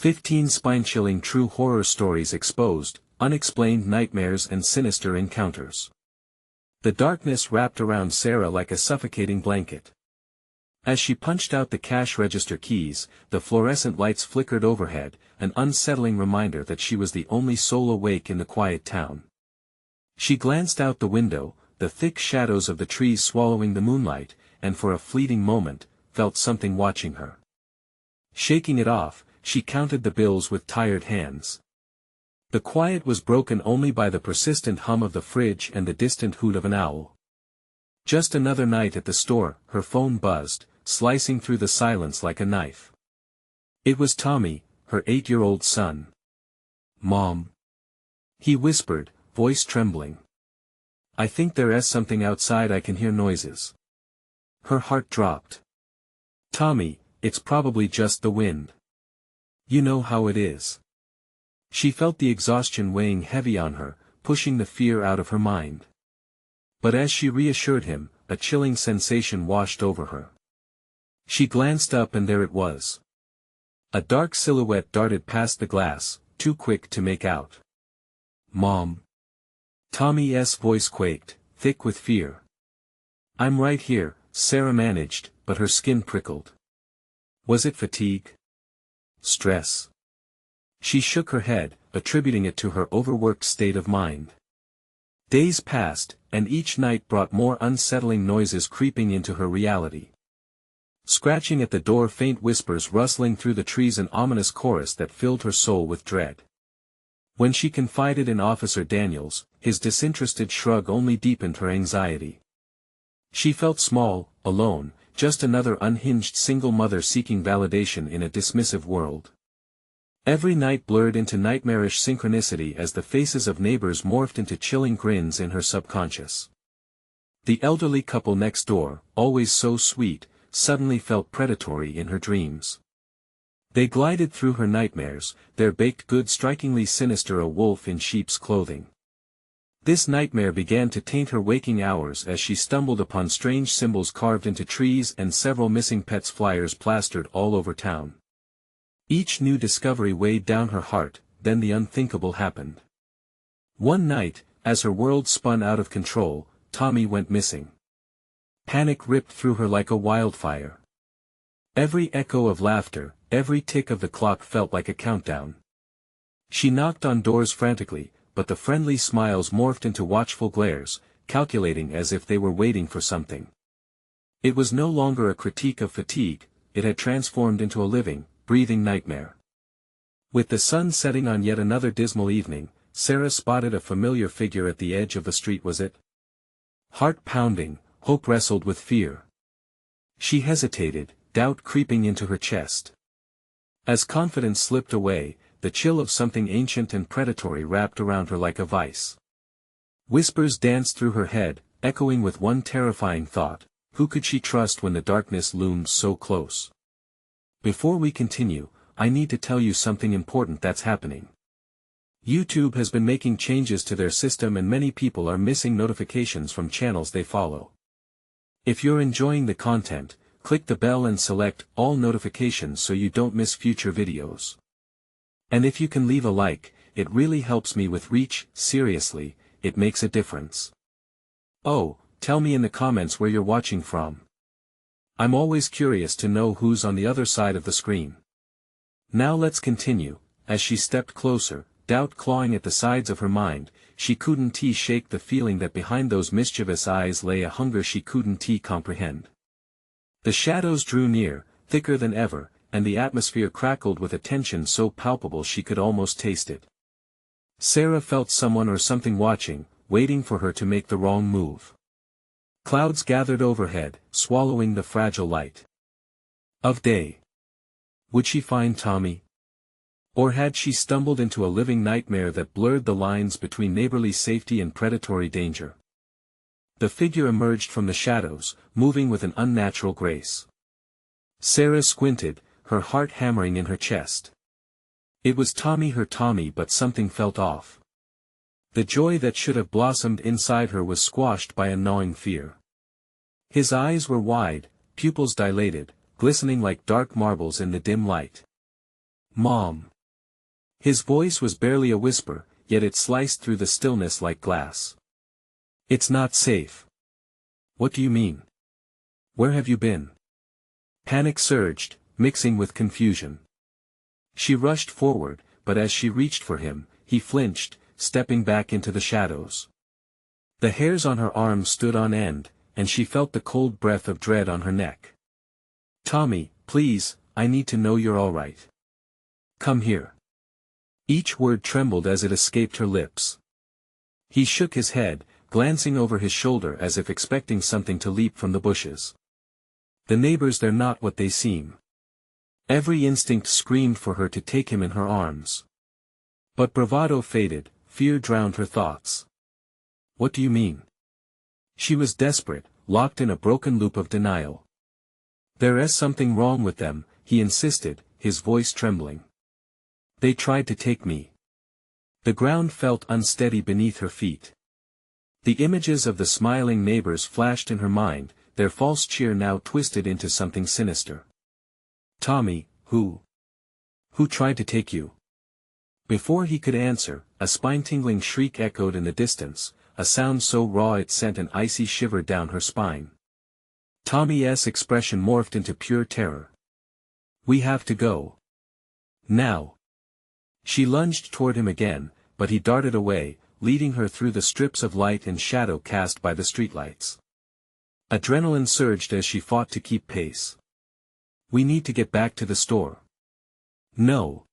15 spine-chilling true horror stories exposed, unexplained nightmares and sinister encounters. The darkness wrapped around Sarah like a suffocating blanket. As she punched out the cash register keys, the fluorescent lights flickered overhead, an unsettling reminder that she was the only soul awake in the quiet town. She glanced out the window, the thick shadows of the trees swallowing the moonlight, and for a fleeting moment, felt something watching her. Shaking it off, she counted the bills with tired hands. The quiet was broken only by the persistent hum of the fridge and the distant hoot of an owl. Just another night at the store, her phone buzzed, slicing through the silence like a knife. It was Tommy, her 8-year-old son. "Mom," he whispered, voice trembling. "I think there is something outside. I can hear noises." Her heart dropped. "Tommy, it's probably just the wind. You know how it is." She felt the exhaustion weighing heavy on her, pushing the fear out of her mind. But as she reassured him, a chilling sensation washed over her. She glanced up and there it was. A dark silhouette darted past the glass, too quick to make out. "Mom." Tommy's voice quaked, thick with fear. "I'm right here," Sarah managed, but her skin prickled. Was it fatigue? Stress? She shook her head, attributing it to her overworked state of mind. Days passed, and each night brought more unsettling noises creeping into her reality. Scratching at the door, faint whispers rustling through the trees, an ominous chorus that filled her soul with dread. When she confided in Officer Daniels, his disinterested shrug only deepened her anxiety. She felt small, alone, just another unhinged single mother seeking validation in a dismissive world. Every night blurred into nightmarish synchronicity as the faces of neighbors morphed into chilling grins in her subconscious. The elderly couple next door, always so sweet, suddenly felt predatory in her dreams. They glided through her nightmares, their baked goods strikingly sinister, a wolf in sheep's clothing. This nightmare began to taint her waking hours as she stumbled upon strange symbols carved into trees and several missing pets flyers plastered all over town. Each new discovery weighed down her heart, then the unthinkable happened. One night, as her world spun out of control, Tommy went missing. Panic ripped through her like a wildfire. Every echo of laughter, every tick of the clock felt like a countdown. She knocked on doors frantically, but the friendly smiles morphed into watchful glares, calculating as if they were waiting for something. It was no longer a critique of fatigue, it had transformed into a living, breathing nightmare. With the sun setting on yet another dismal evening, Sarah spotted a familiar figure at the edge of the street. Was it? Heart pounding, hope wrestled with fear. She hesitated, doubt creeping into her chest. As confidence slipped away, the chill of something ancient and predatory wrapped around her like a vice. Whispers danced through her head, echoing with one terrifying thought: who could she trust when the darkness loomed so close? Before we continue, I need to tell you something important that's happening. YouTube has been making changes to their system and many people are missing notifications from channels they follow. If you're enjoying the content, click the bell and select all notifications so you don't miss future videos. And if you can leave a like, it really helps me with reach. Seriously, it makes a difference. Oh, tell me in the comments where you're watching from. I'm always curious to know who's on the other side of the screen. Now let's continue. As she stepped closer, doubt clawing at the sides of her mind, she couldn't shake the feeling that behind those mischievous eyes lay a hunger she couldn't comprehend. The shadows drew near, thicker than ever, and the atmosphere crackled with a tension so palpable she could almost taste it. Sarah felt someone or something watching, waiting for her to make the wrong move. Clouds gathered overhead, swallowing the fragile light of day. Would she find Tommy? Or had she stumbled into a living nightmare that blurred the lines between neighborly safety and predatory danger? The figure emerged from the shadows, moving with an unnatural grace. Sarah squinted, her heart hammering in her chest. It was Tommy, her Tommy, but something felt off. The joy that should have blossomed inside her was squashed by a gnawing fear. His eyes were wide, pupils dilated, glistening like dark marbles in the dim light. "Mom." His voice was barely a whisper, yet it sliced through the stillness like glass. It's not safe. What do you mean? Where have you been? Panic surged, mixing with confusion. She rushed forward, but as she reached for him, he flinched, stepping back into the shadows. The hairs on her arms stood on end, and she felt the cold breath of dread on her neck. Tommy, please, I need to know you're all right. Come here. Each word trembled as it escaped her lips. He shook his head, glancing over his shoulder as if expecting something to leap from the bushes. The neighbors, they're not what they seem. Every instinct screamed for her to take him in her arms. But bravado faded, fear drowned her thoughts. What do you mean? She was desperate, locked in a broken loop of denial. There is something wrong with them, he insisted, his voice trembling. They tried to take me. The ground felt unsteady beneath her feet. The images of the smiling neighbors flashed in her mind, their false cheer now twisted into something sinister. Tommy, who tried to take you? Before he could answer, a spine-tingling shriek echoed in the distance, a sound so raw it sent an icy shiver down her spine. Tommy's expression morphed into pure terror. We have to go. Now. She lunged toward him again, but he darted away, leading her through the strips of light and shadow cast by the streetlights. Adrenaline surged as she fought to keep pace. We need to get back to the store. No.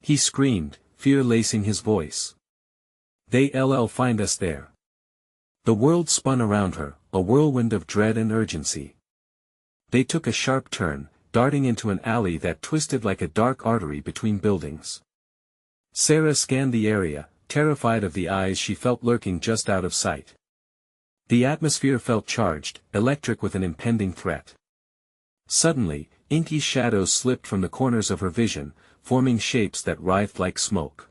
He screamed, fear lacing his voice. They'll find us there. The world spun around her, a whirlwind of dread and urgency. They took a sharp turn, darting into an alley that twisted like a dark artery between buildings. Sarah scanned the area, terrified of the eyes she felt lurking just out of sight. The atmosphere felt charged, electric with an impending threat. Suddenly, inky shadows slipped from the corners of her vision, forming shapes that writhed like smoke.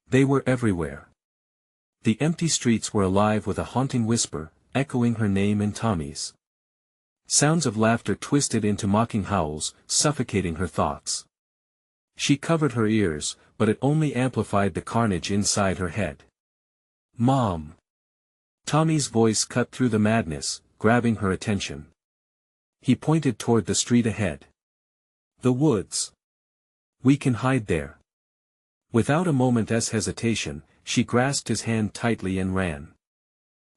They were everywhere. The empty streets were alive with a haunting whisper, echoing her name and Tommy's. Sounds of laughter twisted into mocking howls, suffocating her thoughts. She covered her ears, but it only amplified the carnage inside her head. Mom! Tommy's voice cut through the madness, grabbing her attention. He pointed toward the street ahead. The woods. We can hide there. Without a moment's hesitation, she grasped his hand tightly and ran.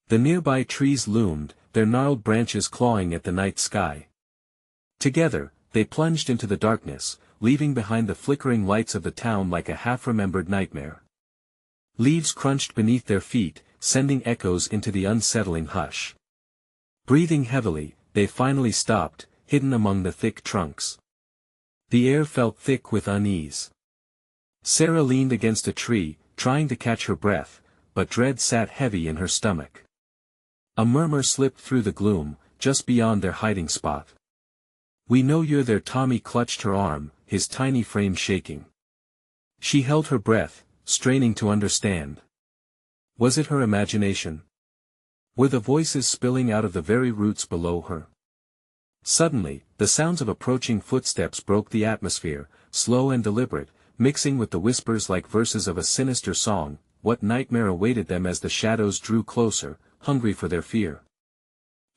The nearby trees loomed, their gnarled branches clawing at the night sky. Together, they plunged into the darkness, leaving behind the flickering lights of the town like a half-remembered nightmare. Leaves crunched beneath their feet, sending echoes into the unsettling hush. Breathing heavily, they finally stopped, hidden among the thick trunks. The air felt thick with unease. Sarah leaned against a tree, trying to catch her breath, but dread sat heavy in her stomach. A murmur slipped through the gloom, just beyond their hiding spot. We know you're there. Tommy clutched her arm, his tiny frame shaking. She held her breath, straining to understand. Was it her imagination? Were the voices spilling out of the very roots below her? Suddenly, the sounds of approaching footsteps broke the atmosphere, slow and deliberate, mixing with the whispers like verses of a sinister song. What nightmare awaited them as the shadows drew closer, hungry for their fear?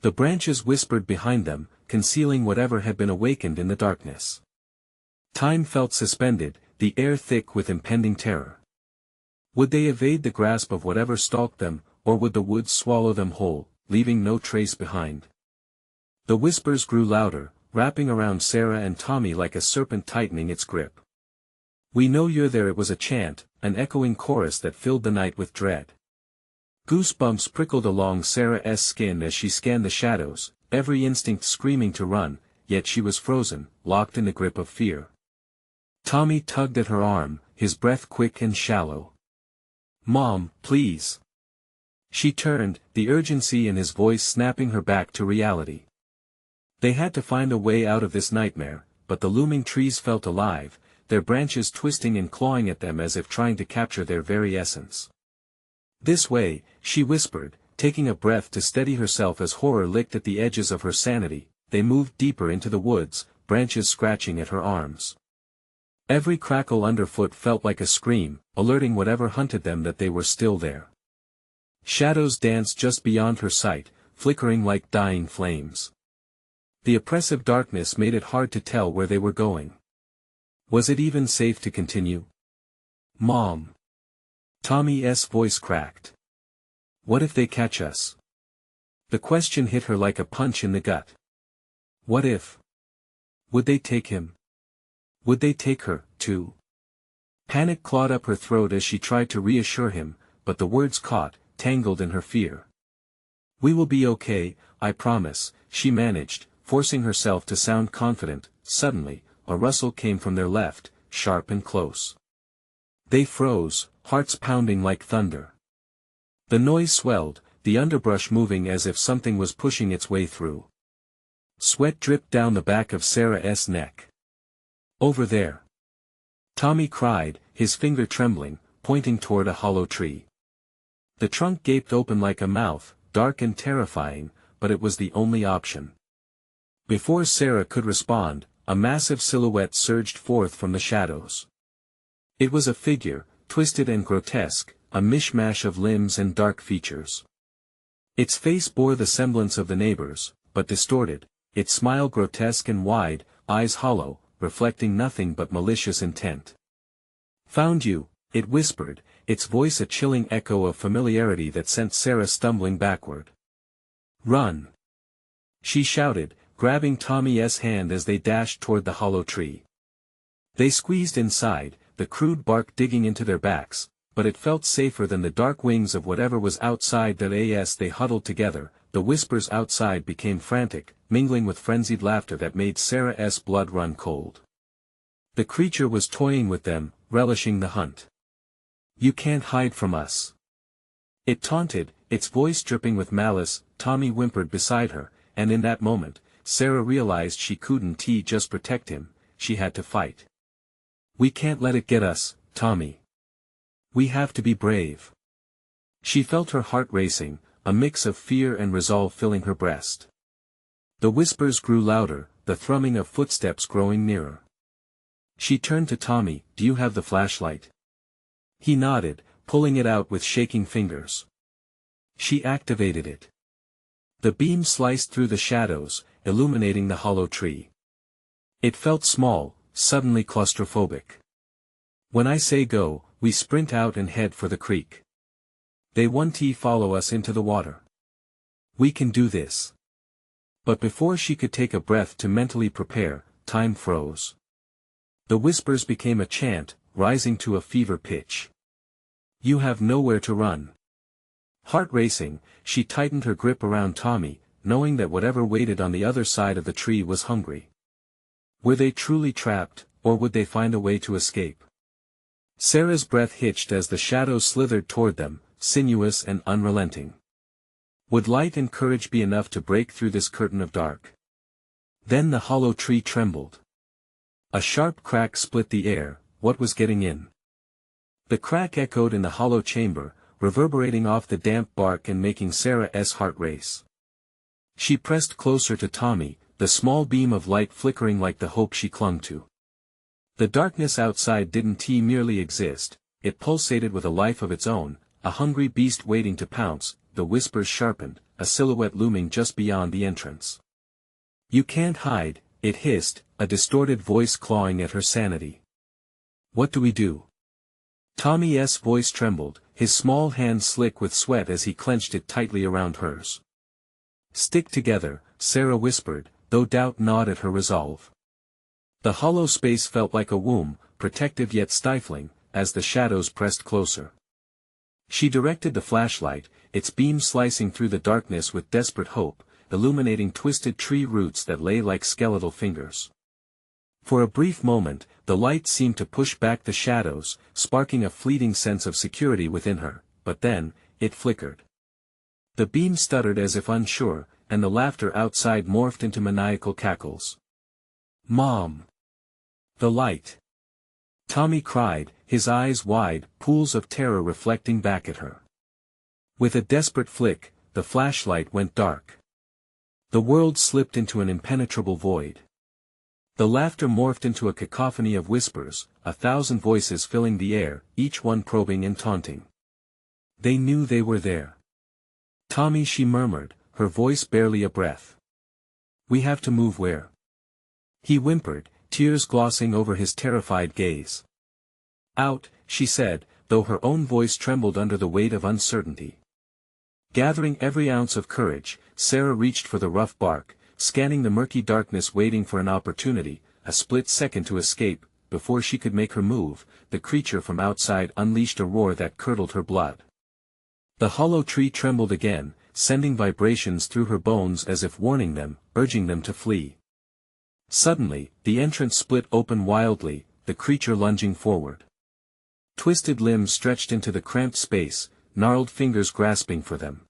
The branches whispered behind them, concealing whatever had been awakened in the darkness. Time felt suspended, the air thick with impending terror. Would they evade the grasp of whatever stalked them, or would the woods swallow them whole, leaving no trace behind? The whispers grew louder, wrapping around Sarah and Tommy like a serpent tightening its grip. We know you're there. It was a chant, an echoing chorus that filled the night with dread. Goosebumps prickled along Sarah's skin as she scanned the shadows, every instinct screaming to run, yet she was frozen, locked in the grip of fear. Tommy tugged at her arm, his breath quick and shallow. Mom, please. She turned, the urgency in his voice snapping her back to reality. They had to find a way out of this nightmare, but the looming trees felt alive, their branches twisting and clawing at them as if trying to capture their very essence. This way, she whispered, taking a breath to steady herself as horror licked at the edges of her sanity. They moved deeper into the woods, branches scratching at her arms. Every crackle underfoot felt like a scream, alerting whatever hunted them that they were still there. Shadows danced just beyond her sight, flickering like dying flames. The oppressive darkness made it hard to tell where they were going. Was it even safe to continue? Mom. Tommy's voice cracked. What if they catch us? The question hit her like a punch in the gut. What if? Would they take him? Would they take her, too? Panic clawed up her throat as she tried to reassure him, but the words caught, tangled in her fear. We will be okay, I promise, she managed, forcing herself to sound confident. Suddenly, a rustle came from their left, sharp and close. They froze, hearts pounding like thunder. The noise swelled, the underbrush moving as if something was pushing its way through. Sweat dripped down the back of Sarah's neck. Over there. Tommy cried, his finger trembling, pointing toward a hollow tree. The trunk gaped open like a mouth, dark and terrifying, but it was the only option. Before Sarah could respond, a massive silhouette surged forth from the shadows. It was a figure, twisted and grotesque, a mishmash of limbs and dark features. Its face bore the semblance of the neighbor's, but distorted, its smile grotesque and wide, eyes hollow, reflecting nothing but malicious intent. Found you, it whispered, its voice a chilling echo of familiarity that sent Sarah stumbling backward. Run! She shouted, grabbing Tommy's hand as they dashed toward the hollow tree. They squeezed inside, the crude bark digging into their backs, but it felt safer than the dark wings of whatever was outside. As they huddled together, the whispers outside became frantic, mingling with frenzied laughter that made Sarah's blood run cold. The creature was toying with them, relishing the hunt. You can't hide from us. It taunted, its voice dripping with malice. Tommy whimpered beside her, and in that moment, Sarah realized she couldn't just protect him, she had to fight. We can't let it get us, Tommy. We have to be brave. She felt her heart racing, a mix of fear and resolve filling her breast. The whispers grew louder, the thrumming of footsteps growing nearer. She turned to Tommy, do you have the flashlight? He nodded, pulling it out with shaking fingers. She activated it. The beam sliced through the shadows, illuminating the hollow tree. It felt small, suddenly claustrophobic. When I say go, we sprint out and head for the creek. They won't follow us into the water. We can do this. But before she could take a breath to mentally prepare, time froze. The whispers became a chant, rising to a fever pitch. You have nowhere to run. Heart racing, she tightened her grip around Tommy, knowing that whatever waited on the other side of the tree was hungry. Were they truly trapped, or would they find a way to escape? Sarah's breath hitched as the shadows slithered toward them, sinuous and unrelenting. Would light and courage be enough to break through this curtain of dark? Then the hollow tree trembled. A sharp crack split the air. What was getting in? The crack echoed in the hollow chamber, reverberating off the damp bark and making Sarah's heart race. She pressed closer to Tommy, the small beam of light flickering like the hope she clung to. The darkness outside didn't merely exist, it pulsated with a life of its own, a hungry beast waiting to pounce. The whispers sharpened, a silhouette looming just beyond the entrance. You can't hide, it hissed, a distorted voice clawing at her sanity. What do we do? Tommy's voice trembled, his small hand slick with sweat as he clenched it tightly around hers. Stick together, Sarah whispered, though doubt gnawed at her resolve. The hollow space felt like a womb, protective yet stifling, as the shadows pressed closer. She directed the flashlight, its beam slicing through the darkness with desperate hope, illuminating twisted tree roots that lay like skeletal fingers. For a brief moment, the light seemed to push back the shadows, sparking a fleeting sense of security within her, but then, it flickered. The beam stuttered as if unsure, and the laughter outside morphed into maniacal cackles. Mom! The light! Tommy cried, his eyes wide, pools of terror reflecting back at her. With a desperate flick, the flashlight went dark. The world slipped into an impenetrable void. The laughter morphed into a cacophony of whispers, 1,000 voices filling the air, each one probing and taunting. They knew they were there. "Tommy," she murmured, her voice barely a breath. "We have to move where?" He whimpered, tears glossing over his terrified gaze. "Out," she said, though her own voice trembled under the weight of uncertainty. Gathering every ounce of courage, Sarah reached for the rough bark, scanning the murky darkness waiting for an opportunity, a split second to escape. Before she could make her move, the creature from outside unleashed a roar that curdled her blood. The hollow tree trembled again, sending vibrations through her bones as if warning them, urging them to flee. Suddenly, the entrance split open wildly, the creature lunging forward. Twisted limbs stretched into the cramped space, gnarled fingers grasping for them.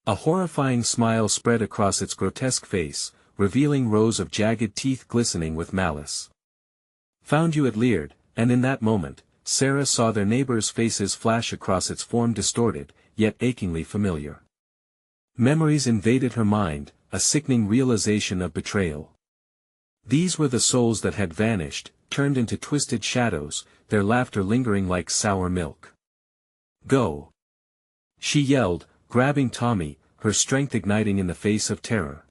A horrifying smile spread across its grotesque face, revealing rows of jagged teeth glistening with malice. "Found you," it leered, and in that moment, Sarah saw their neighbors' faces flash across its form, distorted, yet achingly familiar. Memories invaded her mind, a sickening realization of betrayal. These were the souls that had vanished, turned into twisted shadows, their laughter lingering like sour milk. "Go!" she yelled, grabbing Tommy, her strength igniting in the face of terror.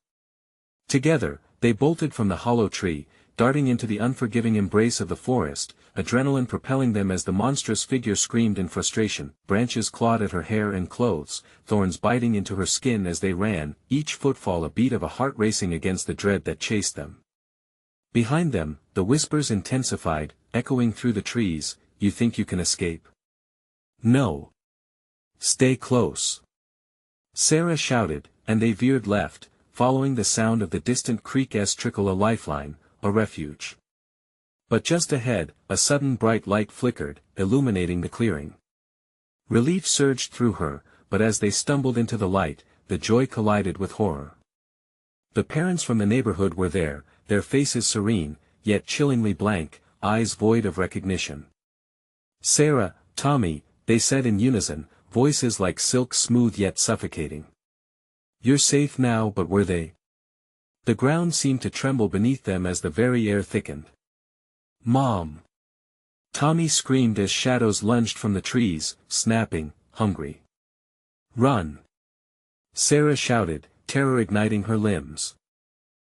Together, they bolted from the hollow tree, darting into the unforgiving embrace of the forest, adrenaline propelling them as the monstrous figure screamed in frustration. Branches clawed at her hair and clothes, thorns biting into her skin as they ran, each footfall a beat of a heart racing against the dread that chased them. Behind them, the whispers intensified, echoing through the trees. "You think you can escape? No. Stay close," Sarah shouted, and they veered left, following the sound of the distant creek's trickle, a lifeline, a refuge. But just ahead, a sudden bright light flickered, illuminating the clearing. Relief surged through her, but as they stumbled into the light, the joy collided with horror. The parents from the neighborhood were there, their faces serene, yet chillingly blank, eyes void of recognition. "Sarah, Tommy," they said in unison, voices like silk smooth yet suffocating. "You're safe now," but were they? The ground seemed to tremble beneath them as the very air thickened. "Mom!" Tommy screamed as shadows lunged from the trees, snapping, hungry. "Run!" Sarah shouted, terror igniting her limbs.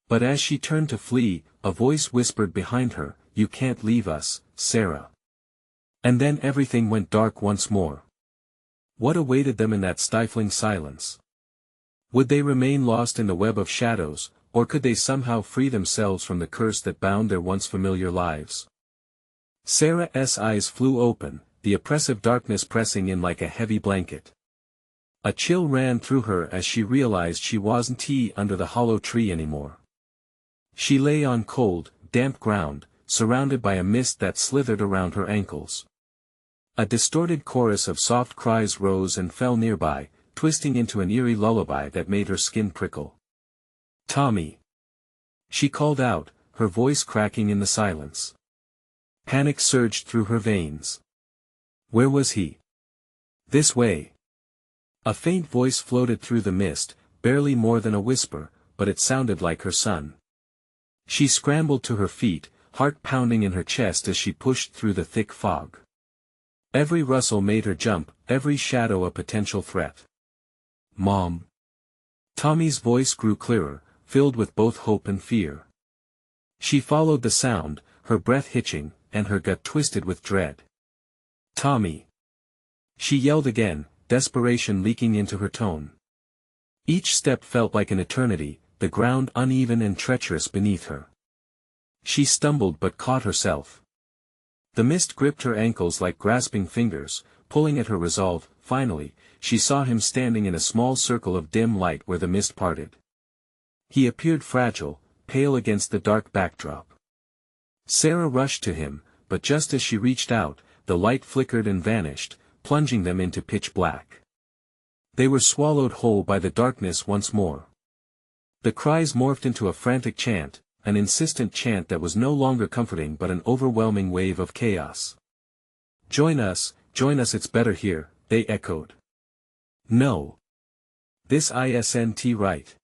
But as she turned to flee, a voice whispered behind her, "You can't leave us, Sarah." And then everything went dark once more. What awaited them in that stifling silence? Would they remain lost in the web of shadows, or could they somehow free themselves from the curse that bound their once familiar lives? Sarah's eyes flew open, the oppressive darkness pressing in like a heavy blanket. A chill ran through her as she realized she wasn't under the hollow tree anymore. She lay on cold, damp ground, surrounded by a mist that slithered around her ankles. A distorted chorus of soft cries rose and fell nearby, twisting into an eerie lullaby that made her skin prickle. "Tommy!" she called out, her voice cracking in the silence. Panic surged through her veins. Where was he? "This way." A faint voice floated through the mist, barely more than a whisper, but it sounded like her son. She scrambled to her feet, heart pounding in her chest as she pushed through the thick fog. Every rustle made her jump, every shadow a potential threat. "Mom!" Tommy's voice grew clearer, filled with both hope and fear. She followed the sound, her breath hitching, and her gut twisted with dread. "Tommy!" she yelled again, desperation leaking into her tone. Each step felt like an eternity, the ground uneven and treacherous beneath her. She stumbled but caught herself. The mist gripped her ankles like grasping fingers, pulling at her resolve. Finally, she saw him standing in a small circle of dim light where the mist parted. He appeared fragile, pale against the dark backdrop. Sarah rushed to him, but just as she reached out, the light flickered and vanished, plunging them into pitch black. They were swallowed whole by the darkness once more. The cries morphed into a frantic chant, an insistent chant that was no longer comforting but an overwhelming wave of chaos. join us, it's better here," they echoed. "No. This isn't right,"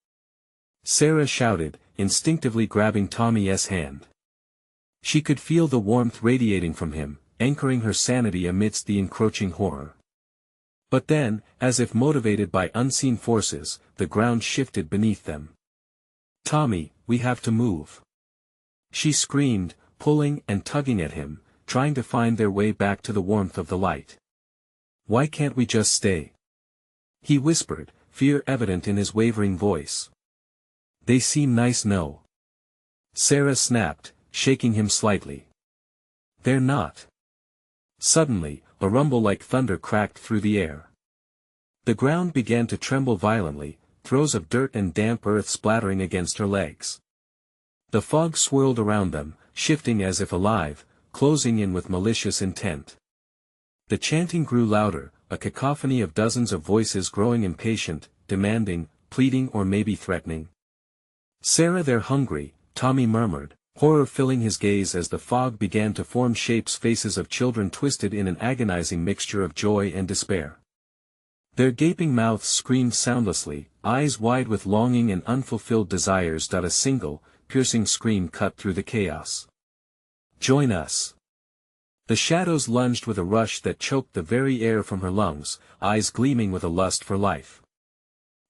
Sarah shouted, instinctively grabbing Tommy's hand. She could feel the warmth radiating from him, anchoring her sanity amidst the encroaching horror. But then, as if motivated by unseen forces, the ground shifted beneath them. "Tommy, we have to move!" she screamed, pulling and tugging at him, trying to find their way back to the warmth of the light. "Why can't we just stay?" he whispered, fear evident in his wavering voice. "They seem nice, no?" Sarah snapped, shaking him slightly. "They're not." Suddenly, a rumble like thunder cracked through the air. The ground began to tremble violently, throes of dirt and damp earth splattering against her legs. The fog swirled around them, shifting as if alive, closing in with malicious intent. The chanting grew louder, a cacophony of dozens of voices growing impatient, demanding, pleading or maybe threatening. "Sarah, they're hungry," Tommy murmured, horror filling his gaze as the fog began to form shapes, faces of children twisted in an agonizing mixture of joy and despair. Their gaping mouths screamed soundlessly, eyes wide with longing and unfulfilled desires. A single, piercing scream cut through the chaos. "Join us!" The shadows lunged with a rush that choked the very air from her lungs, eyes gleaming with a lust for life.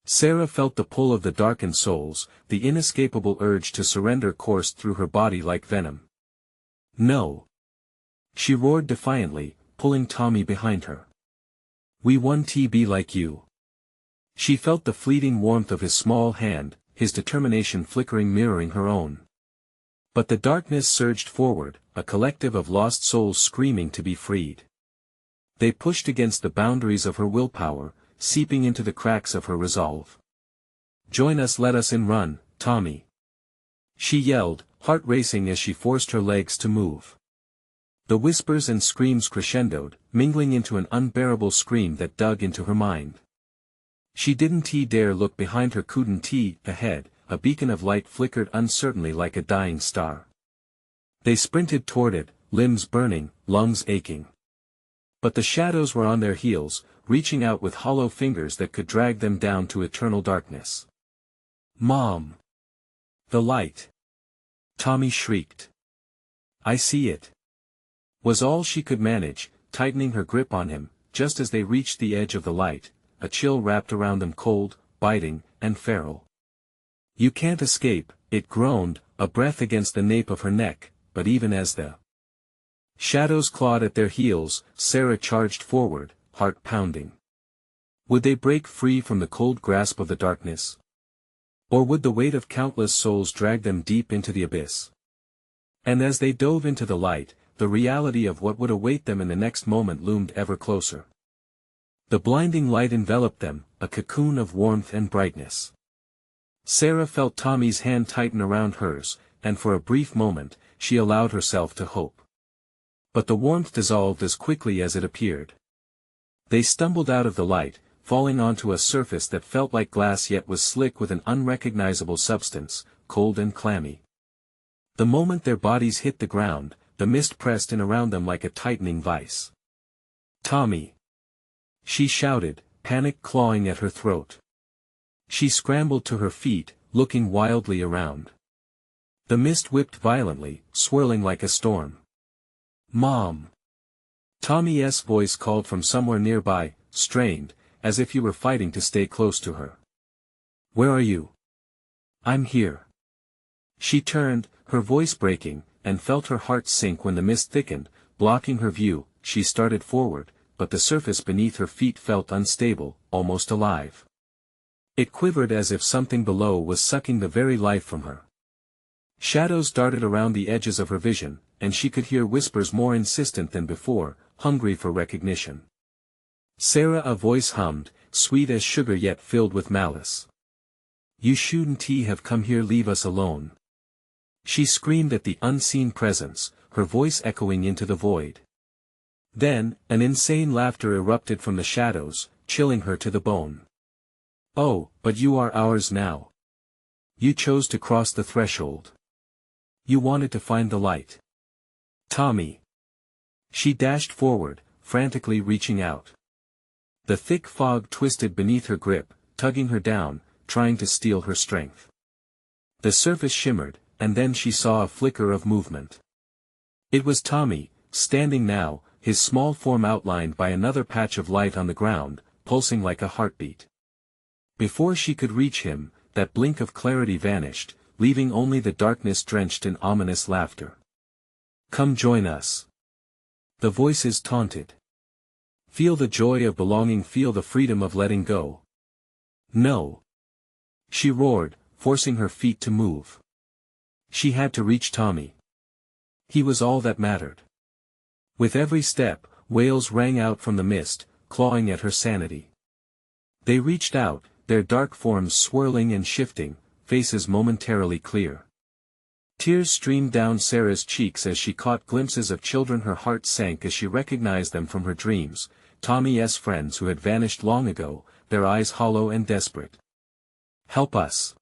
Sarah felt the pull of the darkened souls, the inescapable urge to surrender coursed through her body like venom. "No!" she roared defiantly, pulling Tommy behind her. "We want to be like you." She felt the fleeting warmth of his small hand, his determination flickering, mirroring her own. But the darkness surged forward, a collective of lost souls screaming to be freed. They pushed against the boundaries of her willpower, seeping into the cracks of her resolve. "Join us, let us in, run, Tommy!" she yelled, heart racing as she forced her legs to move. The whispers and screams crescendoed, mingling into an unbearable scream that dug into her mind. She didn't dare look behind her, couldn't ahead, a beacon of light flickered uncertainly like a dying star. They sprinted toward it, limbs burning, lungs aching. But the shadows were on their heels, reaching out with hollow fingers that could drag them down to eternal darkness. "Mom!" "The light!" Tommy shrieked. "I see it!" was all she could manage, tightening her grip on him. Just as they reached the edge of the light, a chill wrapped around them, cold, biting, and feral. "You can't escape," it groaned, a breath against the nape of her neck. But even as the shadows clawed at their heels, Sarah charged forward, heart pounding. Would they break free from the cold grasp of the darkness? Or would the weight of countless souls drag them deep into the abyss? And as they dove into the light, the reality of what would await them in the next moment loomed ever closer. The blinding light enveloped them, a cocoon of warmth and brightness. Sarah felt Tommy's hand tighten around hers, and for a brief moment, she allowed herself to hope. But the warmth dissolved as quickly as it appeared. They stumbled out of the light, falling onto a surface that felt like glass yet was slick with an unrecognizable substance, cold and clammy. The moment their bodies hit the ground, the mist pressed in around them like a tightening vice. "Tommy!" she shouted, panic clawing at her throat. She scrambled to her feet, looking wildly around. The mist whipped violently, swirling like a storm. "Mom!" Tommy's voice called from somewhere nearby, strained, as if he were fighting to stay close to her. "Where are you?" "I'm here." She turned, her voice breaking, and felt her heart sink when the mist thickened, blocking her view. She started forward, but the surface beneath her feet felt unstable, almost alive. It quivered as if something below was sucking the very life from her. Shadows darted around the edges of her vision, and she could hear whispers more insistent than before, hungry for recognition. "Sarah," a voice hummed, sweet as sugar yet filled with malice. "You shouldn't have come here, leave us alone." She screamed at the unseen presence, her voice echoing into the void. Then, an insane laughter erupted from the shadows, chilling her to the bone. "Oh, but you are ours now. You chose to cross the threshold. You wanted to find the light. Tommy." She dashed forward, frantically reaching out. The thick fog twisted beneath her grip, tugging her down, trying to steal her strength. The surface shimmered, and then she saw a flicker of movement. It was Tommy, standing now, his small form outlined by another patch of light on the ground, pulsing like a heartbeat. Before she could reach him, that blink of clarity vanished, leaving only the darkness drenched in ominous laughter. "Come join us." The voices taunted. "Feel the joy of belonging, feel the freedom of letting go." "No!" she roared, forcing her feet to move. She had to reach Tommy. He was all that mattered. With every step, wails rang out from the mist, clawing at her sanity. They reached out, their dark forms swirling and shifting, faces momentarily clear. Tears streamed down Sarah's cheeks as she caught glimpses of children. Her heart sank as she recognized them from her dreams, Tommy's friends who had vanished long ago, their eyes hollow and desperate. "Help us!"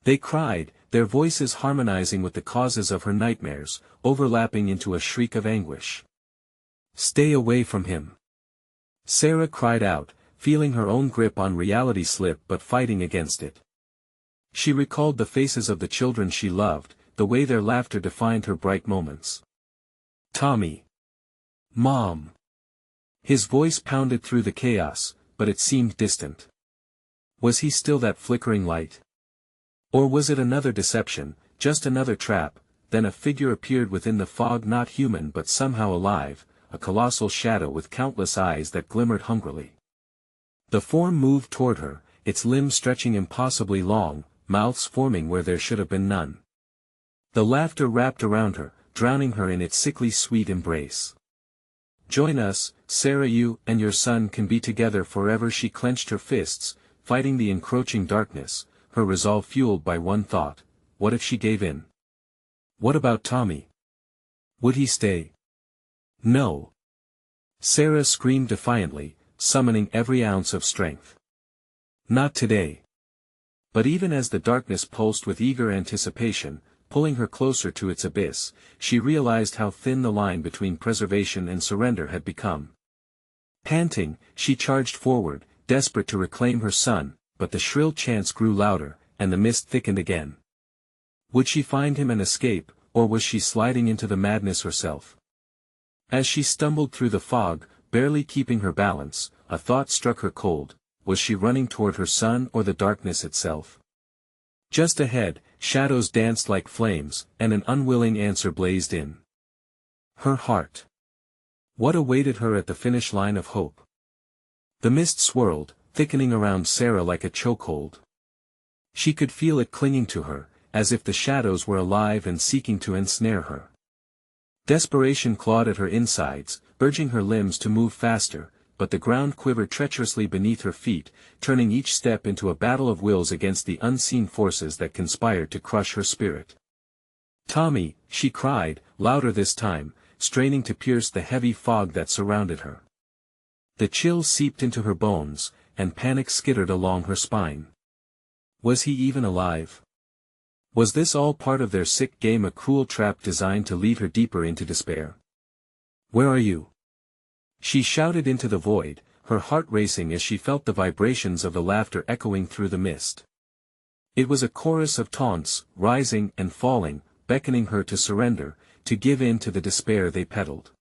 they cried, their voices harmonizing with the causes of her nightmares, overlapping into a shriek of anguish. "Stay away from him!" Sarah cried out, feeling her own grip on reality slip but fighting against it. She recalled the faces of the children she loved, the way their laughter defined her bright moments. "Tommy! Mom!" His voice pounded through the chaos, but it seemed distant. Was he still that flickering light? Or was it another deception, just another trap? Then a figure appeared within the fog, not human but somehow alive, a colossal shadow with countless eyes that glimmered hungrily. The form moved toward her, its limbs stretching impossibly long, mouths forming where there should have been none. The laughter wrapped around her, drowning her in its sickly sweet embrace. "Join us, Sarah, you and your son can be together forever." She clenched her fists, fighting the encroaching darkness, her resolve fueled by one thought: what if she gave in? What about Tommy? Would he stay? No. Sarah screamed defiantly, summoning every ounce of strength. Not today. But even as the darkness pulsed with eager anticipation, pulling her closer to its abyss, she realized how thin the line between preservation and surrender had become. Panting, she charged forward, desperate to reclaim her son, but the shrill chants grew louder, and the mist thickened again. Would she find him and escape, or was she sliding into the madness herself? As she stumbled through the fog, barely keeping her balance, a thought struck her cold: was she running toward her son or the darkness itself? Just ahead, shadows danced like flames, and an unwilling answer blazed in her heart. What awaited her at the finish line of hope? The mist swirled, thickening around Sarah like a chokehold. She could feel it clinging to her, as if the shadows were alive and seeking to ensnare her. Desperation clawed at her insides, urging her limbs to move faster, but the ground quivered treacherously beneath her feet, turning each step into a battle of wills against the unseen forces that conspired to crush her spirit. "Tommy," she cried, louder this time, straining to pierce the heavy fog that surrounded her. The chills seeped into her bones, and panic skittered along her spine. Was he even alive? Was this all part of their sick game, a cruel trap designed to lead her deeper into despair? "Where are you?" she shouted into the void, her heart racing as she felt the vibrations of the laughter echoing through the mist. It was a chorus of taunts, rising and falling, beckoning her to surrender, to give in to the despair they peddled.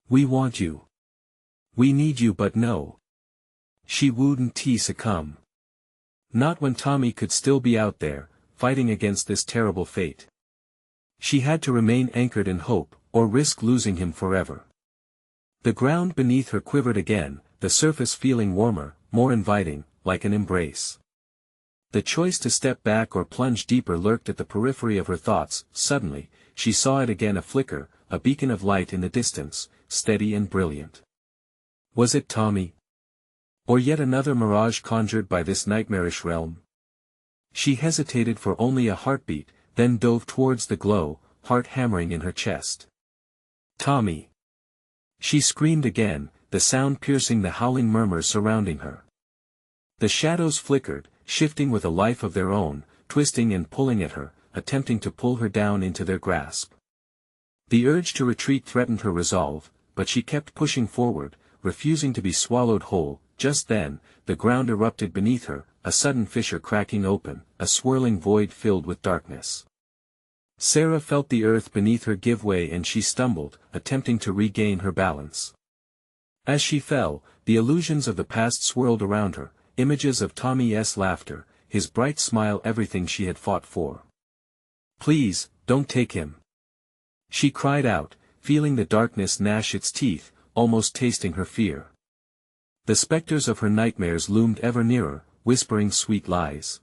"We want you. We need you, but no. She wouldn't succumb. Not when Tommy could still be out there, fighting against this terrible fate. She had to remain anchored in hope, or risk losing him forever." The ground beneath her quivered again, the surface feeling warmer, more inviting, like an embrace. The choice to step back or plunge deeper lurked at the periphery of her thoughts. Suddenly, she saw it again, a flicker, a beacon of light in the distance, steady and brilliant. Was it Tommy? Or yet another mirage conjured by this nightmarish realm? She hesitated for only a heartbeat, then dove towards the glow, heart hammering in her chest. "Tommy!" she screamed again, the sound piercing the howling murmurs surrounding her. The shadows flickered, shifting with a life of their own, twisting and pulling at her, attempting to pull her down into their grasp. The urge to retreat threatened her resolve, but she kept pushing forward, refusing to be swallowed whole, just then, the ground erupted beneath her, a sudden fissure cracking open, a swirling void filled with darkness. Sarah felt the earth beneath her give way and she stumbled, attempting to regain her balance. As she fell, the illusions of the past swirled around her, images of Tommy's laughter, his bright smile, everything she had fought for. "Please, don't take him!" she cried out, feeling the darkness gnash its teeth, almost tasting her fear. The specters of her nightmares loomed ever nearer, whispering sweet lies.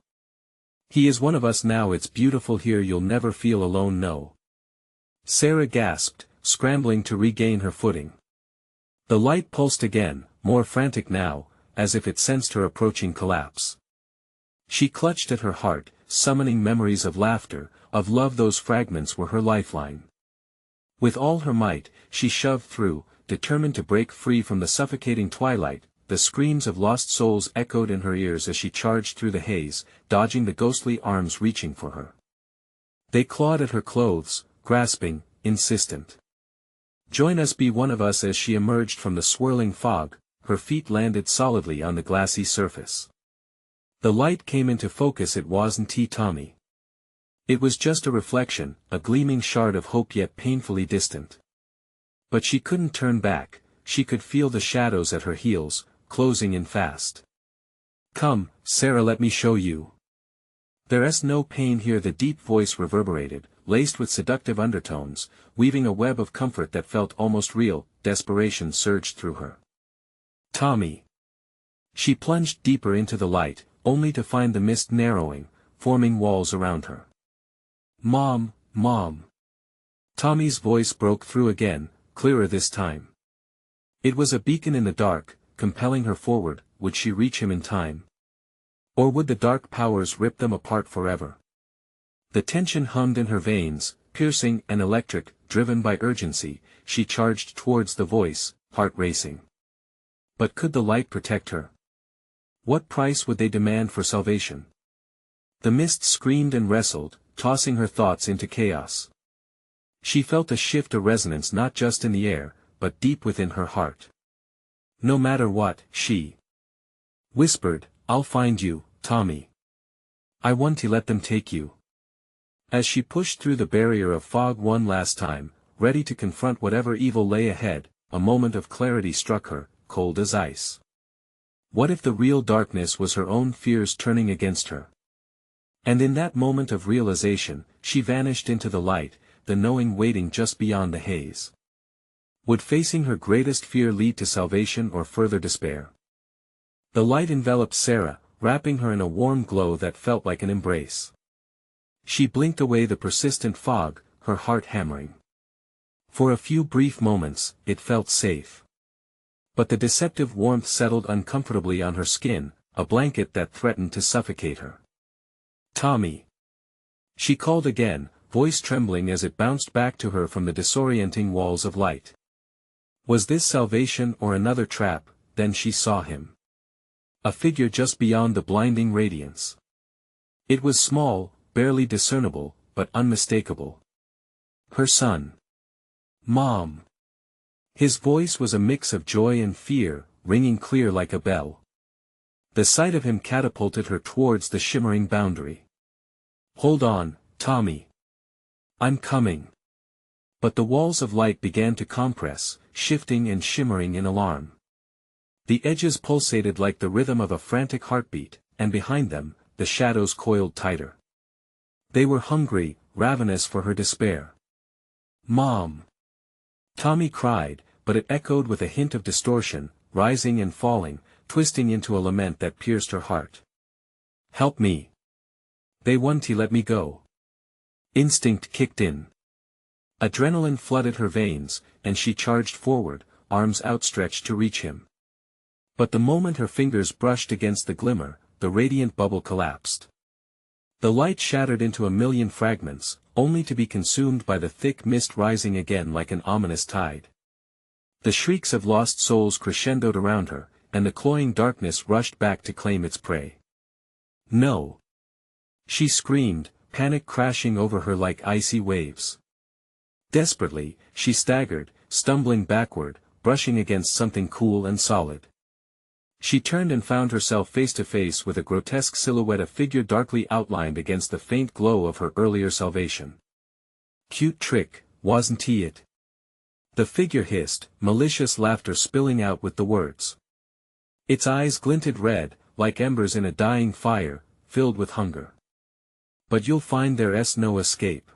"He is one of us now, it's beautiful here, you'll never feel alone, no." Sarah gasped, scrambling to regain her footing. The light pulsed again, more frantic now, as if it sensed her approaching collapse. She clutched at her heart, summoning memories of laughter, of love. Those fragments were her lifeline. With all her might, she shoved through, determined to break free from the suffocating twilight. The screams of lost souls echoed in her ears as she charged through the haze, dodging the ghostly arms reaching for her. They clawed at her clothes, grasping, insistent. "Join us, be one of us." As she emerged from the swirling fog, her feet landed solidly on the glassy surface. The light came into focus. It wasn't Tommy. It was just a reflection, a gleaming shard of hope, yet painfully distant. But she couldn't turn back. She could feel the shadows at her heels, closing in fast. "Come, Sarah, let me show you. There's no pain here." The deep voice reverberated, laced with seductive undertones, weaving a web of comfort that felt almost real. Desperation surged through her. "Tommy!" She plunged deeper into the light, only to find the mist narrowing, forming walls around her. "Mom, Mom!" Tommy's voice broke through again, clearer this time. It was a beacon in the dark, compelling her forward. Would she reach him in time? Or would the dark powers rip them apart forever? The tension hummed in her veins, piercing and electric. Driven by urgency, she charged towards the voice, heart racing. But could the light protect her? What price would they demand for salvation? The mist screamed and wrestled, tossing her thoughts into chaos. She felt a shift, a resonance, not just in the air, but deep within her heart. "No matter what," she whispered, "I'll find you, Tommy. I want to let them take you." As she pushed through the barrier of fog one last time, ready to confront whatever evil lay ahead, a moment of clarity struck her, cold as ice. What if the real darkness was her own fears turning against her? And in that moment of realization, she vanished into the light, the knowing waiting just beyond the haze. Would facing her greatest fear lead to salvation or further despair? The light enveloped Sarah, wrapping her in a warm glow that felt like an embrace. She blinked away the persistent fog, her heart hammering. For a few brief moments, it felt safe. But the deceptive warmth settled uncomfortably on her skin, a blanket that threatened to suffocate her. "Tommy!" she called again, voice trembling as it bounced back to her from the disorienting walls of light. Was this salvation or another trap? Then she saw him. A figure just beyond the blinding radiance. It was small, barely discernible, but unmistakable. Her son. "Mom!" His voice was a mix of joy and fear, ringing clear like a bell. The sight of him catapulted her towards the shimmering boundary. "Hold on, Tommy. I'm coming." But the walls of light began to compress, shifting and shimmering in alarm. The edges pulsated like the rhythm of a frantic heartbeat, and behind them, the shadows coiled tighter. They were hungry, ravenous for her despair. "Mom!" Tommy cried, but it echoed with a hint of distortion, rising and falling, twisting into a lament that pierced her heart. "Help me. They want to let me go." Instinct kicked in. Adrenaline flooded her veins, and she charged forward, arms outstretched to reach him. But the moment her fingers brushed against the glimmer, the radiant bubble collapsed. The light shattered into a million fragments, only to be consumed by the thick mist rising again like an ominous tide. The shrieks of lost souls crescendoed around her, and the cloying darkness rushed back to claim its prey. "No!" she screamed, panic crashing over her like icy waves. Desperately, she staggered, stumbling backward, brushing against something cool and solid. She turned and found herself face to face with a grotesque silhouette, a figure darkly outlined against the faint glow of her earlier salvation. "Cute trick, wasn't he it?" the figure hissed, malicious laughter spilling out with the words. Its eyes glinted red, like embers in a dying fire, filled with hunger. "But you'll find there's no escape.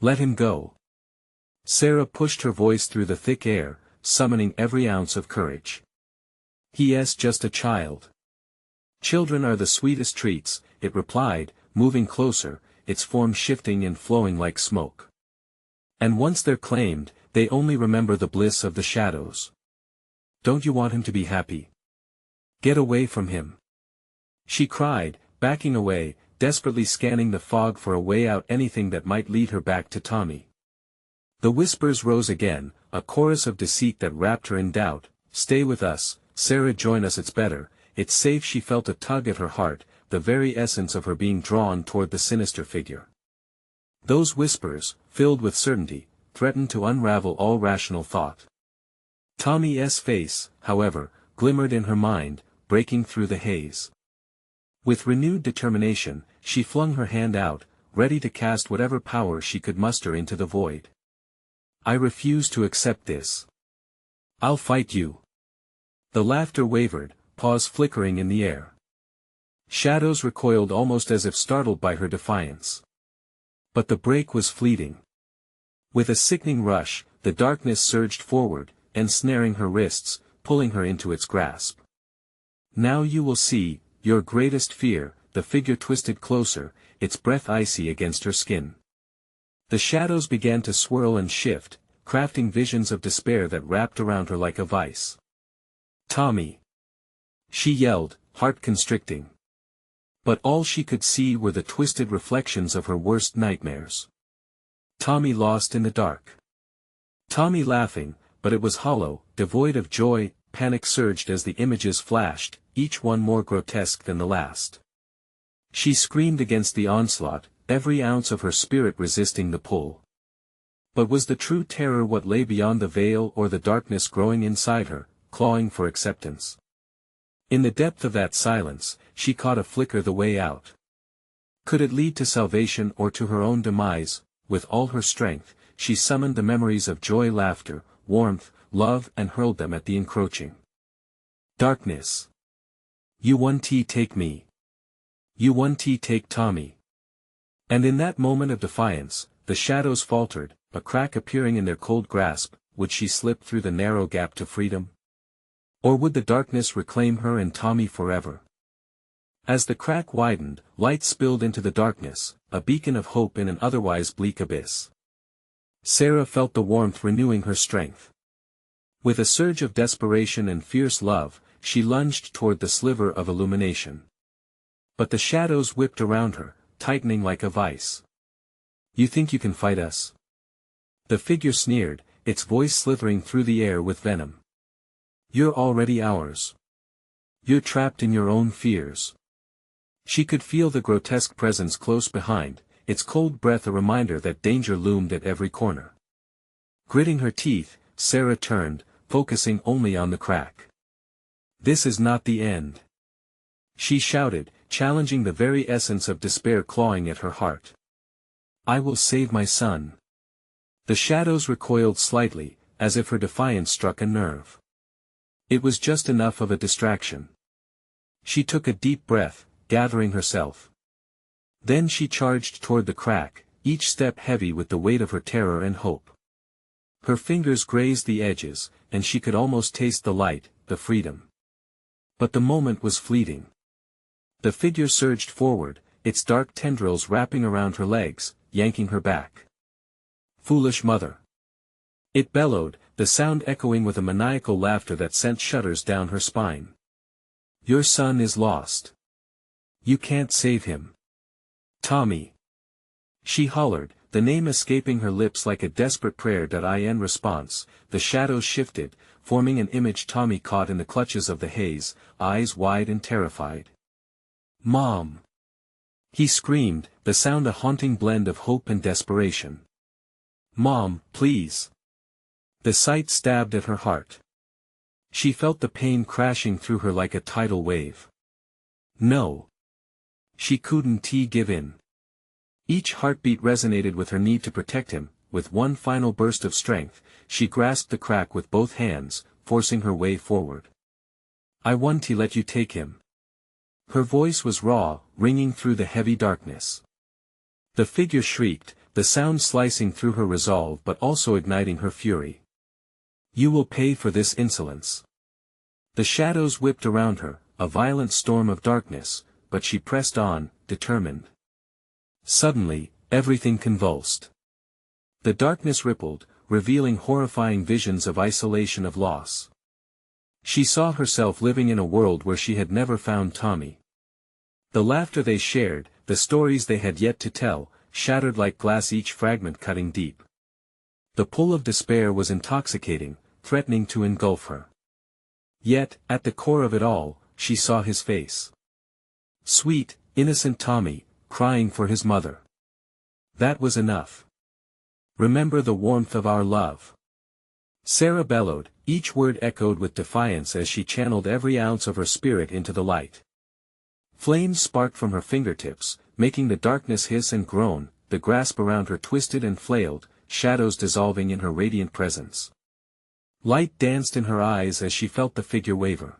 Let him go." Sarah pushed her voice through the thick air, summoning every ounce of courage. "He's just a child." "Children are the sweetest treats," it replied, moving closer, its form shifting and flowing like smoke. "And once they're claimed, they only remember the bliss of the shadows. Don't you want him to be happy? Get away from him," she cried, backing away, desperately scanning the fog for a way out, anything that might lead her back to Tommy. The whispers rose again, a chorus of deceit that wrapped her in doubt. "Stay with us, Sarah, join us, it's better, it's safe." She felt a tug at her heart, the very essence of her being drawn toward the sinister figure. Those whispers, filled with certainty, threatened to unravel all rational thought. Tommy's face, however, glimmered in her mind, breaking through the haze. With renewed determination, she flung her hand out, ready to cast whatever power she could muster into the void. "I refuse to accept this. I'll fight you." The laughter wavered, paws flickering in the air. Shadows recoiled almost as if startled by her defiance. But the break was fleeting. With a sickening rush, the darkness surged forward, ensnaring her wrists, pulling her into its grasp. "Now you will see, your greatest fear." The figure twisted closer, its breath icy against her skin. The shadows began to swirl and shift, crafting visions of despair that wrapped around her like a vice. "Tommy!" she yelled, heart constricting. But all she could see were the twisted reflections of her worst nightmares. Tommy lost in the dark. Tommy laughing, but it was hollow, devoid of joy. Panic surged as the images flashed, each one more grotesque than the last. She screamed against the onslaught, every ounce of her spirit resisting the pull. But was the true terror what lay beyond the veil, or the darkness growing inside her, clawing for acceptance? In the depth of that silence, she caught a flicker, the way out. Could it lead to salvation or to her own demise? With all her strength, she summoned the memories of joy, laughter, warmth, love, and hurled them at the encroaching darkness. "You want to take me? You want to take Tommy?" And in that moment of defiance, the shadows faltered, a crack appearing in their cold grasp. Would she slip through the narrow gap to freedom? Or would the darkness reclaim her and Tommy forever? As the crack widened, light spilled into the darkness, a beacon of hope in an otherwise bleak abyss. Sarah felt the warmth renewing her strength. With a surge of desperation and fierce love, she lunged toward the sliver of illumination. But the shadows whipped around her, tightening like a vice. "You think you can fight us?" the figure sneered, its voice slithering through the air with venom. "You're already ours. You're trapped in your own fears." She could feel the grotesque presence close behind, its cold breath a reminder that danger loomed at every corner. Gritting her teeth, Sarah turned, focusing only on the crack. "This is not the end," she shouted, challenging the very essence of despair clawing at her heart. "I will save my son." The shadows recoiled slightly, as if her defiance struck a nerve. It was just enough of a distraction. She took a deep breath, gathering herself. Then she charged toward the crack, each step heavy with the weight of her terror and hope. Her fingers grazed the edges, and she could almost taste the light, the freedom. But the moment was fleeting. The figure surged forward, its dark tendrils wrapping around her legs, yanking her back. "Foolish mother!" it bellowed, the sound echoing with a maniacal laughter that sent shudders down her spine. "Your son is lost. You can't save him. Tommy!" she hollered, the name escaping her lips like a desperate prayer. In response, the shadows shifted, forming an image: Tommy caught in the clutches of the haze, eyes wide and terrified. "Mom!" he screamed, the sound a haunting blend of hope and desperation. "Mom, please!" The sight stabbed at her heart. She felt the pain crashing through her like a tidal wave. No. She couldn't give in. Each heartbeat resonated with her need to protect him. With one final burst of strength, she grasped the crack with both hands, forcing her way forward. I want to let you take him. Her voice was raw, ringing through the heavy darkness. The figure shrieked, the sound slicing through her resolve but also igniting her fury. You will pay for this insolence. The shadows whipped around her, a violent storm of darkness, but she pressed on, determined. Suddenly, everything convulsed. The darkness rippled, revealing horrifying visions of isolation of loss. She saw herself living in a world where she had never found Tommy. The laughter they shared, the stories they had yet to tell, shattered like glass, each fragment cutting deep. The pull of despair was intoxicating, threatening to engulf her. Yet, at the core of it all, she saw his face. Sweet, innocent Tommy, crying for his mother. That was enough. Remember the warmth of our love. Sarah bellowed, each word echoed with defiance as she channeled every ounce of her spirit into the light. Flames sparked from her fingertips, making the darkness hiss and groan, the grasp around her twisted and flailed, shadows dissolving in her radiant presence. Light danced in her eyes as she felt the figure waver.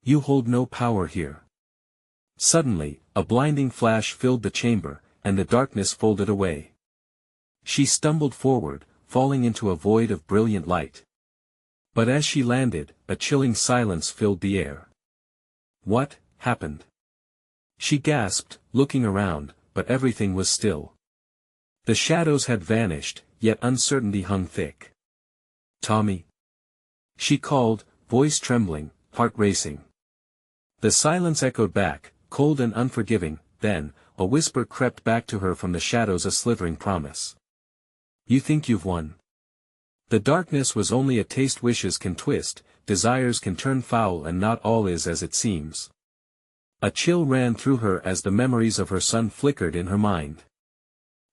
You hold no power here. Suddenly, a blinding flash filled the chamber, and the darkness folded away. She stumbled forward, falling into a void of brilliant light. But as she landed, a chilling silence filled the air. What happened? She gasped, looking around, but everything was still. The shadows had vanished, yet uncertainty hung thick. Tommy? She called, voice trembling, heart racing. The silence echoed back, cold and unforgiving. Then, a whisper crept back to her from the shadows, a slithering promise. You think you've won? The darkness was only a taste. Wishes can twist, desires can turn foul, and not all is as it seems. A chill ran through her as the memories of her son flickered in her mind.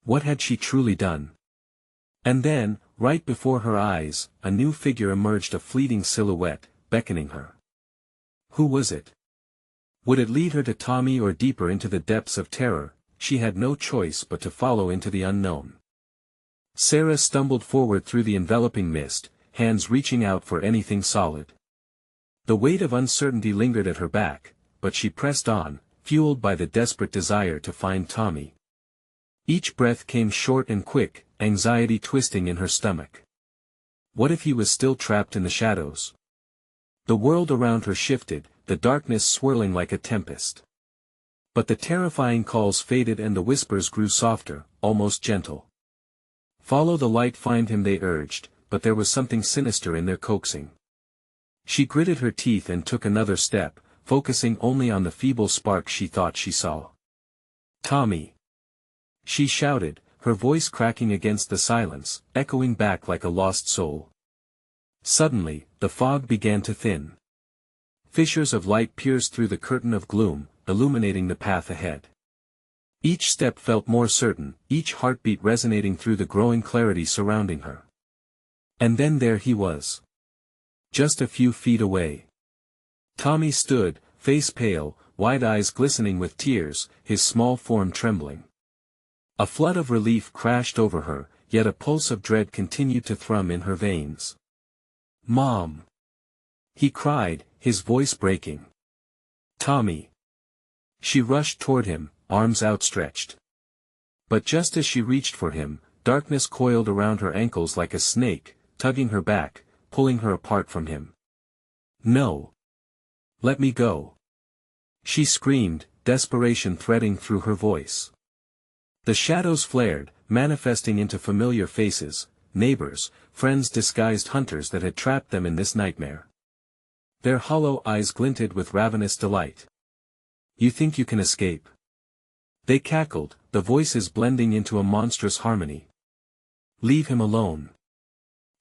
What had she truly done? And then, right before her eyes, a new figure emerged, a fleeting silhouette, beckoning her. Who was it? Would it lead her to Tommy or deeper into the depths of terror? She had no choice but to follow into the unknown. Sarah stumbled forward through the enveloping mist, hands reaching out for anything solid. The weight of uncertainty lingered at her back, but she pressed on, fueled by the desperate desire to find Tommy. Each breath came short and quick, anxiety twisting in her stomach. What if he was still trapped in the shadows? The world around her shifted, the darkness swirling like a tempest. But the terrifying calls faded and the whispers grew softer, almost gentle. Follow the light, find him, they urged, but there was something sinister in their coaxing. She gritted her teeth and took another step, focusing only on the feeble spark she thought she saw. Tommy! She shouted, her voice cracking against the silence, echoing back like a lost soul. Suddenly, the fog began to thin. Fissures of light pierced through the curtain of gloom, illuminating the path ahead. Each step felt more certain, each heartbeat resonating through the growing clarity surrounding her. And then there he was. Just a few feet away. Tommy stood, face pale, wide eyes glistening with tears, his small form trembling. A flood of relief crashed over her, yet a pulse of dread continued to thrum in her veins. Mom! He cried, his voice breaking. Tommy! She rushed toward him, arms outstretched. But just as she reached for him, darkness coiled around her ankles like a snake, tugging her back, pulling her apart from him. No! Let me go! She screamed, desperation threading through her voice. The shadows flared, manifesting into familiar faces, neighbors, friends, disguised hunters that had trapped them in this nightmare. Their hollow eyes glinted with ravenous delight. You think you can escape? They cackled, the voices blending into a monstrous harmony. Leave him alone.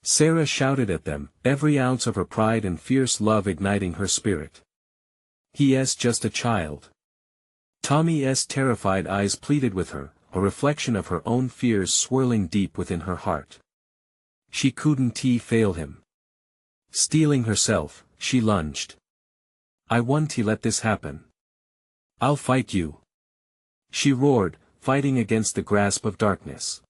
Sarah shouted at them, every ounce of her pride and fierce love igniting her spirit. He's just a child. Tommy's terrified eyes pleaded with her, a reflection of her own fears swirling deep within her heart. She couldn't fail him. Steeling herself, she lunged. I won't let this happen. I'll fight you. She roared, fighting against the grasp of darkness.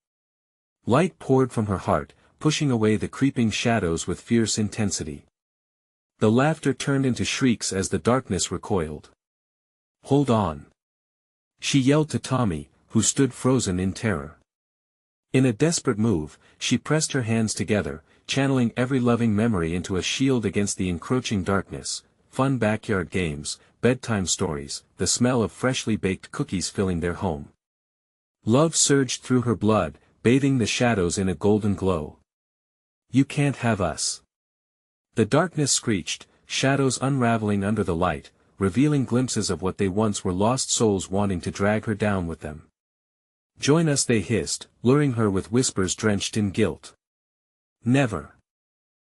Light poured from her heart, pushing away the creeping shadows with fierce intensity. The laughter turned into shrieks as the darkness recoiled. Hold on. She yelled to Tommy, who stood frozen in terror. In a desperate move, she pressed her hands together, channeling every loving memory into a shield against the encroaching darkness, fun backyard games, bedtime stories, the smell of freshly baked cookies filling their home. Love surged through her blood, bathing the shadows in a golden glow. You can't have us. The darkness screeched, shadows unraveling under the light, revealing glimpses of what they once were lost souls wanting to drag her down with them. Join us, they hissed, luring her with whispers drenched in guilt. Never.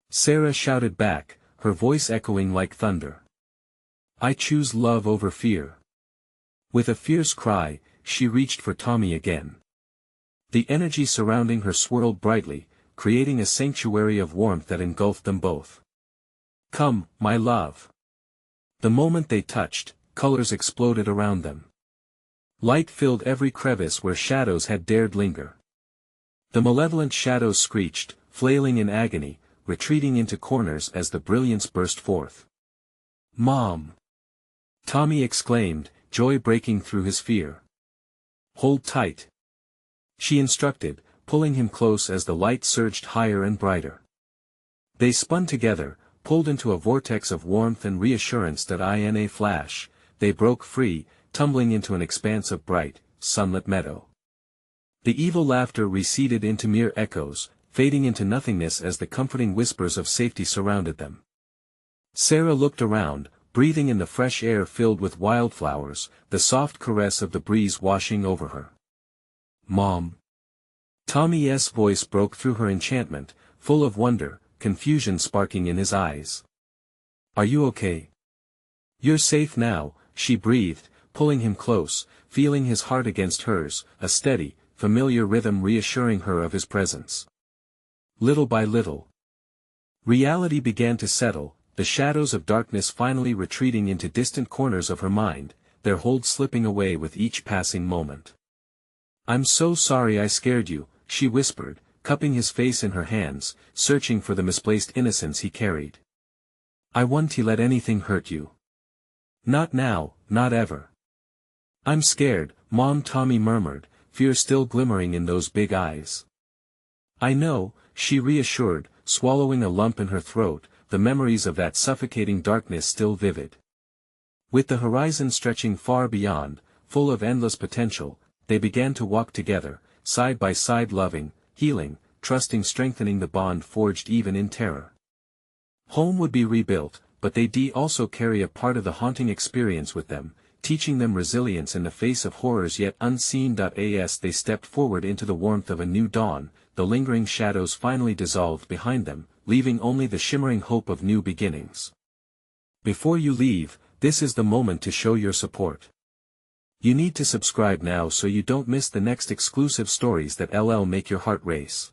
Sarah shouted back, her voice echoing like thunder. I choose love over fear. With a fierce cry, she reached for Tommy again. The energy surrounding her swirled brightly, creating a sanctuary of warmth that engulfed them both. Come, my love. The moment they touched, colors exploded around them. Light filled every crevice where shadows had dared linger. The malevolent shadows screeched, flailing in agony, retreating into corners as the brilliance burst forth. Mom! Tommy exclaimed, joy breaking through his fear. Hold tight. She instructed, pulling him close as the light surged higher and brighter. They spun together, pulled into a vortex of warmth and reassurance that in a flash, they broke free, tumbling into an expanse of bright, sunlit meadow. The evil laughter receded into mere echoes, fading into nothingness as the comforting whispers of safety surrounded them. Sarah looked around, breathing in the fresh air filled with wildflowers, the soft caress of the breeze washing over her. Mom! Tommy's voice broke through her enchantment, full of wonder, confusion sparking in his eyes. Are you okay? You're safe now, she breathed, pulling him close, feeling his heart against hers, a steady, familiar rhythm reassuring her of his presence. Little by little, reality began to settle, the shadows of darkness finally retreating into distant corners of her mind, their hold slipping away with each passing moment. I'm so sorry I scared you, she whispered, cupping his face in her hands, searching for the misplaced innocence he carried. I won't let anything hurt you. Not now, not ever. I'm scared, Mom, Tommy murmured, fear still glimmering in those big eyes. I know, she reassured, swallowing a lump in her throat, the memories of that suffocating darkness still vivid. With the horizon stretching far beyond, full of endless potential, they began to walk together, side by side, loving, healing, trusting, strengthening the bond forged even in terror. Home would be rebuilt, but they'd also carry a part of the haunting experience with them, teaching them resilience in the face of horrors yet unseen. As they stepped forward into the warmth of a new dawn, the lingering shadows finally dissolved behind them, leaving only the shimmering hope of new beginnings. Before you leave, this is the moment to show your support. You need to subscribe now so you don't miss the next exclusive stories that make your heart race.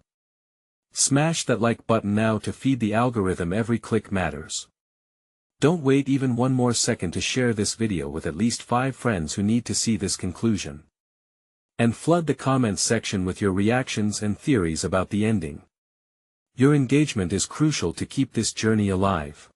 Smash that like button now to feed the algorithm. Every click matters. Don't wait even one more second to share this video with at least 5 friends who need to see this conclusion. And flood the comments section with your reactions and theories about the ending. Your engagement is crucial to keep this journey alive.